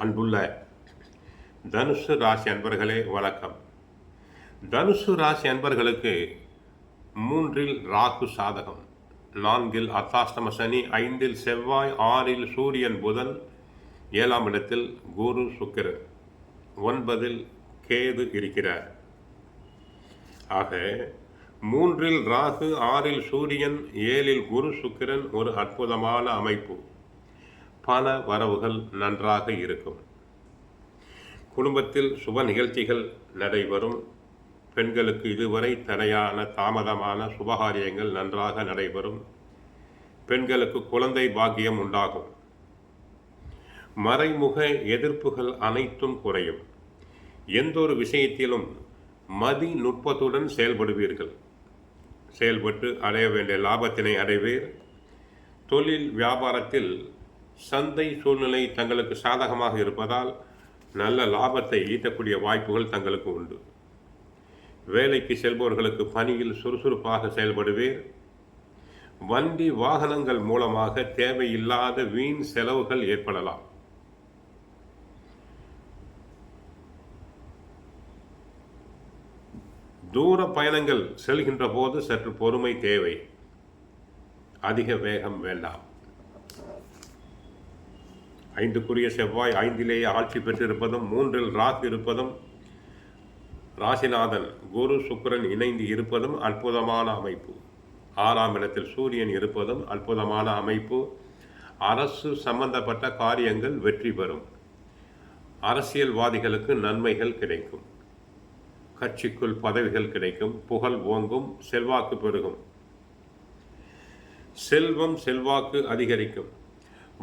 அன்புள்ள தனுசு ராசி அன்பர்களே வணக்கம். தனுசு ராசி அன்பர்களுக்கு 3 ராகு சாதகம், 4 அர்த்தாஷ்டம சனி, 5 செவ்வாய், 6 சூரியன் புதன், 7ஆம் இடத்தில் குரு சுக்கிரன், 9 கேது இருக்கிறார். ஆக 3 ராகு, 6 சூரியன், 7 குரு சுக்கிரன் ஒரு அற்புதமான அமைப்பு. பண வரவுகள் நன்றாக இருக்கும். குடும்பத்தில் சுப நிகழ்ச்சிகள் நடைபெறும். பெண்களுக்கு இதுவரை தடையான தாமதமான சுபகாரியங்கள் நன்றாக நடைபெறும். பெண்களுக்கு குழந்தை பாக்கியம் உண்டாகும். மறைமுக எதிர்ப்புகள் அனைத்தும் குறையும். எந்த ஒரு விஷயத்திலும் மதி நுட்பத்துடன் செயல்படுவீர்கள். செயல்பட்டு அடைய வேண்டிய லாபத்தினை அடைவீர். தொழில் வியாபாரத்தில் சந்தை சூழ்நிலை தங்களுக்கு சாதகமாக இருப்பதால் நல்ல லாபத்தை ஈட்டக்கூடிய வாய்ப்புகள் தங்களுக்கு உண்டு. வேலைக்கு செல்பவர்களுக்கு பணியில் சுறுசுறுப்பாக செயல்படுவீர். வண்டி வாகனங்கள் மூலமாக தேவையில்லாத வீண் செலவுகள் ஏற்படலாம். தூர பயணங்கள் செல்கின்ற போது சற்று பொறுமை தேவை. அதிக வேகம் வேண்டாம். 5க்குரிய செவ்வாய் 5லேயே ஆட்சி பெற்றிருப்பதும், 3 ராகு இருப்பதும், ராசிநாதன் குரு சுக்கிரன் இணைந்து இருப்பதும் அற்புதமான அமைப்பு. 6ஆம் இடத்தில் சூரியன் இருப்பதும் அற்புதமான அமைப்பு. அரசு சம்பந்தப்பட்ட காரியங்கள் வெற்றி பெறும். அரசியல்வாதிகளுக்கு நன்மைகள் கிடைக்கும். கட்சிக்குள் பதவிகள் கிடைக்கும். புகழ் ஓங்கும். செல்வாக்கு பெருகும். செல்வம் செல்வாக்கு அதிகரிக்கும்.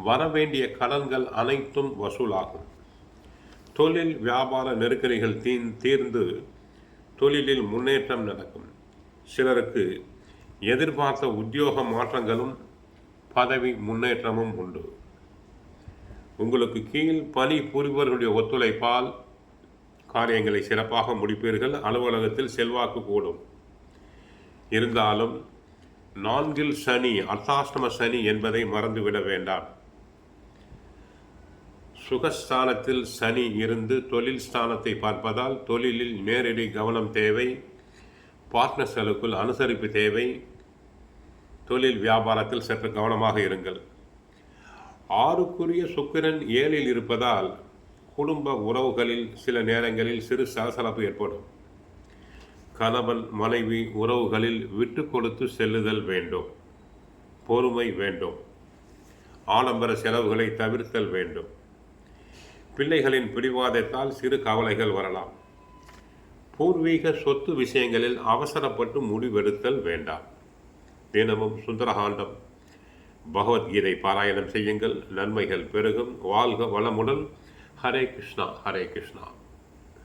வரவேண்டிய கடன்கள் அனைத்தும் வசூலாகும். தொழில் வியாபார நெருக்கடிகள் தீர்ந்து தொழிலில் முன்னேற்றம் நடக்கும். சிலருக்கு எதிர்பார்த்த உத்தியோக மாற்றங்களும் பதவி முன்னேற்றமும் உண்டு. உங்களுக்கு கீழ் பணி புரிபவர்களுடைய ஒத்துழைப்பால் காரியங்களை சிறப்பாக முடிப்பீர்கள். அலுவலகத்தில் செல்வாக்கு கூடும். இருந்தாலும் 4 சனி, அர்த்தாஷ்டம சனி என்பதை மறந்துவிட வேண்டாம். சுகஸ்தானத்தில் சனி இருந்து தொழில் ஸ்தானத்தை பார்ப்பதால் தொழிலில் நேரடி கவனம் தேவை. பார்ட்னர்களுக்குள் அனுசரிப்பு தேவை. தொழில் வியாபாரத்தில் சற்று கவனமாக இருங்கள். 6க்குரிய சுக்கிரன் 7இல் இருப்பதால் குடும்ப உறவுகளில் சில நேரங்களில் சிறு சலசலப்பு ஏற்படும். கணவன் மனைவி உறவுகளில் விட்டு கொடுத்து செல்லுதல் வேண்டும். பொறுமை வேண்டும். ஆடம்பர செலவுகளை தவிர்த்தல் வேண்டும். பிள்ளைகளின் பிடிவாதத்தால் சிறு கவலைகள் வரலாம். பூர்வீக சொத்து விஷயங்களில் அவசரப்பட்டு முடிவெடுத்தல் வேண்டாம். தினமும் சுந்தரகாண்டம், பகவத்கீதை பாராயணம் செய்யுங்கள். நன்மைகள் பெருகும். வாழ்க வளமுடன். ஹரே கிருஷ்ணா, ஹரே கிருஷ்ணா.